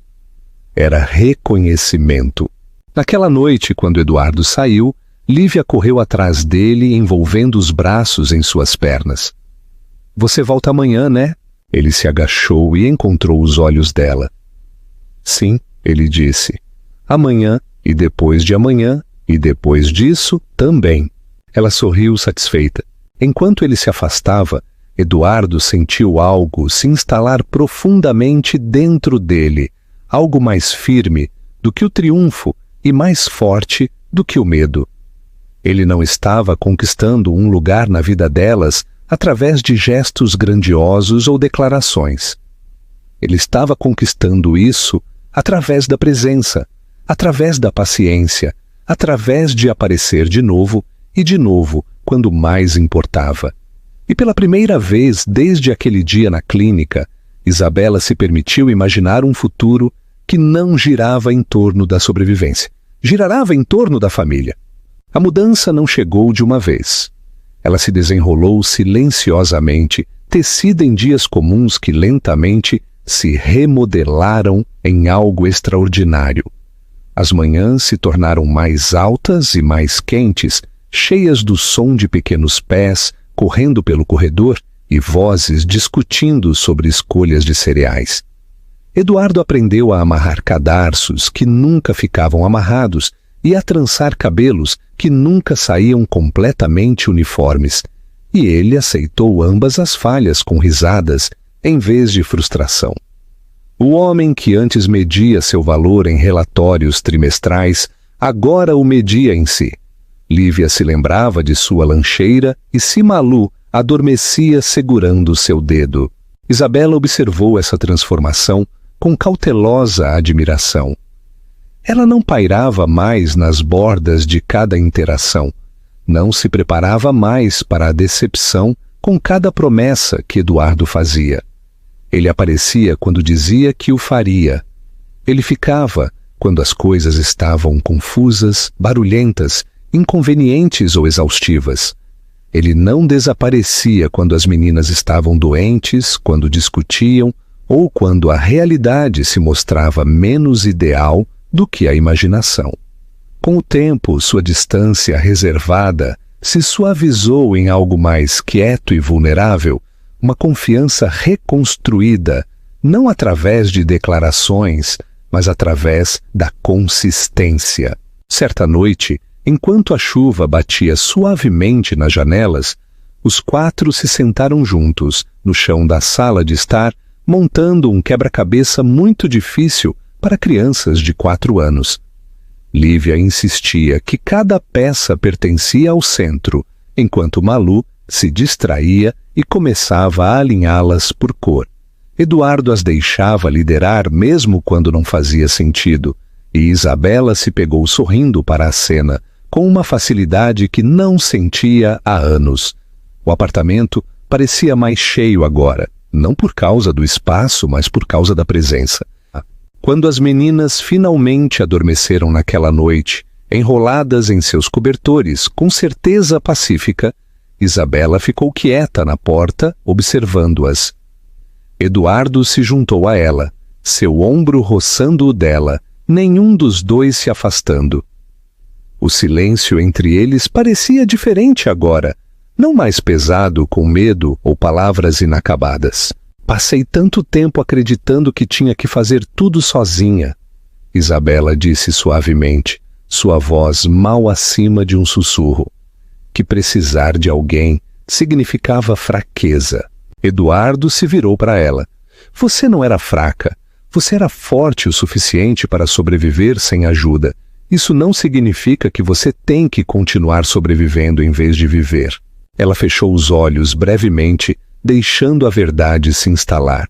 Era reconhecimento. Naquela noite, quando Eduardo saiu, Lívia correu atrás dele, envolvendo os braços em suas pernas. Você volta amanhã, né? Ele se agachou e encontrou os olhos dela. Sim, ele disse. Amanhã, e depois de amanhã, e depois disso, também. Ela sorriu satisfeita. Enquanto ele se afastava, Eduardo sentiu algo se instalar profundamente dentro dele, algo mais firme do que o triunfo e mais forte do que o medo. Ele não estava conquistando um lugar na vida delas através de gestos grandiosos ou declarações. Ele estava conquistando isso através da presença, através da paciência, através de aparecer de novo e de novo quando mais importava. E pela primeira vez desde aquele dia na clínica, Isabela se permitiu imaginar um futuro que não girava em torno da sobrevivência, girava em torno da família. A mudança não chegou de uma vez. Ela se desenrolou silenciosamente, tecida em dias comuns que lentamente se remodelaram em algo extraordinário. As manhãs se tornaram mais altas e mais quentes, cheias do som de pequenos pés correndo pelo corredor e vozes discutindo sobre escolhas de cereais. Eduardo aprendeu a amarrar cadarços que nunca ficavam amarrados e a trançar cabelos que nunca saíam completamente uniformes, e ele aceitou ambas as falhas com risadas em vez de frustração. O homem que antes media seu valor em relatórios trimestrais, agora o media em si. Lívia se lembrava de sua lancheira e Simalu adormecia segurando seu dedo. Isabela observou essa transformação com cautelosa admiração. Ela não pairava mais nas bordas de cada interação, não se preparava mais para a decepção com cada promessa que Eduardo fazia. Ele aparecia quando dizia que o faria. Ele ficava quando as coisas estavam confusas, barulhentas, inconvenientes ou exaustivas. Ele não desaparecia quando as meninas estavam doentes, quando discutiam ou quando a realidade se mostrava menos ideal do que a imaginação. Com o tempo, sua distância reservada se suavizou em algo mais quieto e vulnerável, uma confiança reconstruída, não através de declarações, mas através da consistência. Certa noite, enquanto a chuva batia suavemente nas janelas, os quatro se sentaram juntos, no chão da sala de estar, montando um quebra-cabeça muito difícil para crianças de 4 anos. Lívia insistia que cada peça pertencia ao centro, enquanto Malu se distraía e começava a alinhá-las por cor. Eduardo as deixava liderar mesmo quando não fazia sentido, e Isabela se pegou sorrindo para a cena, com uma facilidade que não sentia há anos. O apartamento parecia mais cheio agora, não por causa do espaço, mas por causa da presença. Quando as meninas finalmente adormeceram naquela noite, enroladas em seus cobertores, com certeza pacífica, Isabela ficou quieta na porta, observando-as. Eduardo se juntou a ela, seu ombro roçando o dela, nenhum dos dois se afastando. O silêncio entre eles parecia diferente agora, não mais pesado com medo ou palavras inacabadas. Passei tanto tempo acreditando que tinha que fazer tudo sozinha. Isabela disse suavemente, sua voz mal acima de um sussurro. Que precisar de alguém significava fraqueza. Eduardo se virou para ela. Você não era fraca. Você era forte o suficiente para sobreviver sem ajuda. Isso não significa que você tem que continuar sobrevivendo em vez de viver. Ela fechou os olhos brevemente, deixando a verdade se instalar.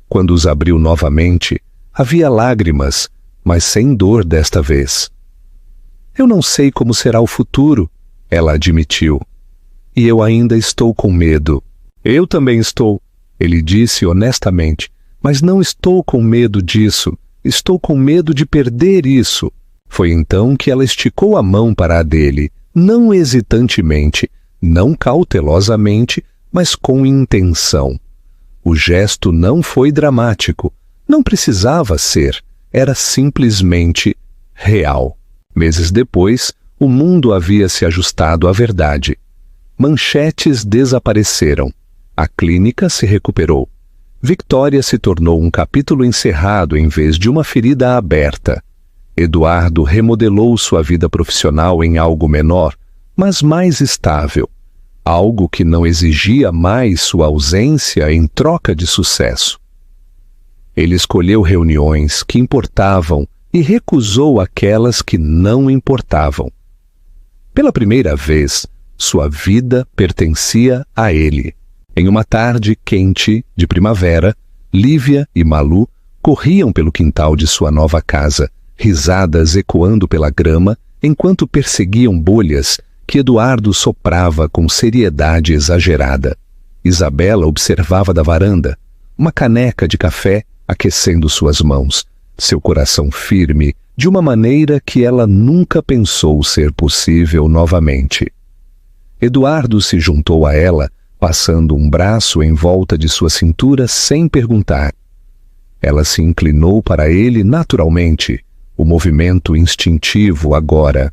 Quando os abriu novamente, havia lágrimas, mas sem dor desta vez. Eu não sei como será o futuro, ela admitiu. E eu ainda estou com medo. Eu também estou, ele disse honestamente, mas não estou com medo disso. Estou com medo de perder isso. Foi então que ela esticou a mão para a dele, não hesitantemente, não cautelosamente, mas com intenção. O gesto não foi dramático, não precisava ser, era simplesmente real. Meses depois, o mundo havia se ajustado à verdade. Manchetes desapareceram. A clínica se recuperou. Victoria se tornou um capítulo encerrado em vez de uma ferida aberta. Eduardo remodelou sua vida profissional em algo menor, mas mais estável. Algo que não exigia mais sua ausência em troca de sucesso. Ele escolheu reuniões que importavam e recusou aquelas que não importavam. Pela primeira vez, sua vida pertencia a ele. Em uma tarde quente de primavera, Lívia e Malu corriam pelo quintal de sua nova casa, risadas ecoando pela grama, enquanto perseguiam bolhas que Eduardo soprava com seriedade exagerada. Isabela observava da varanda, uma caneca de café aquecendo suas mãos, seu coração firme, de uma maneira que ela nunca pensou ser possível novamente. Eduardo se juntou a ela, passando um braço em volta de sua cintura sem perguntar. Ela se inclinou para ele naturalmente, o movimento instintivo agora.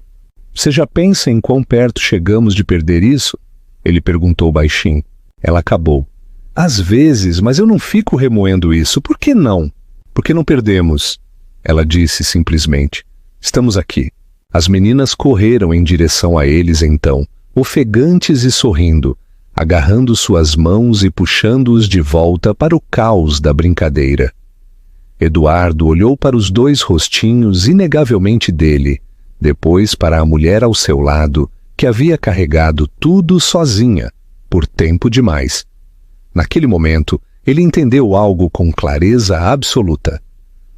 Você já pensa em quão perto chegamos de perder isso? Ele perguntou baixinho. Ela acabou. Às vezes, mas eu não fico remoendo isso. Por que não? Porque não perdemos. Ela disse simplesmente. Estamos aqui. As meninas correram em direção a eles então, ofegantes e sorrindo, agarrando suas mãos e puxando-os de volta para o caos da brincadeira. Eduardo olhou para os dois rostinhos inegavelmente dele, depois para a mulher ao seu lado, que havia carregado tudo sozinha, por tempo demais. Naquele momento, ele entendeu algo com clareza absoluta.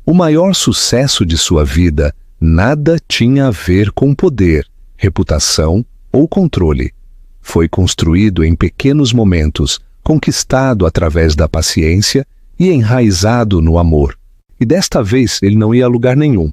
O maior sucesso de sua vida nada tinha a ver com poder, reputação ou controle. Foi construído em pequenos momentos, conquistado através da paciência e enraizado no amor. E desta vez ele não ia a lugar nenhum.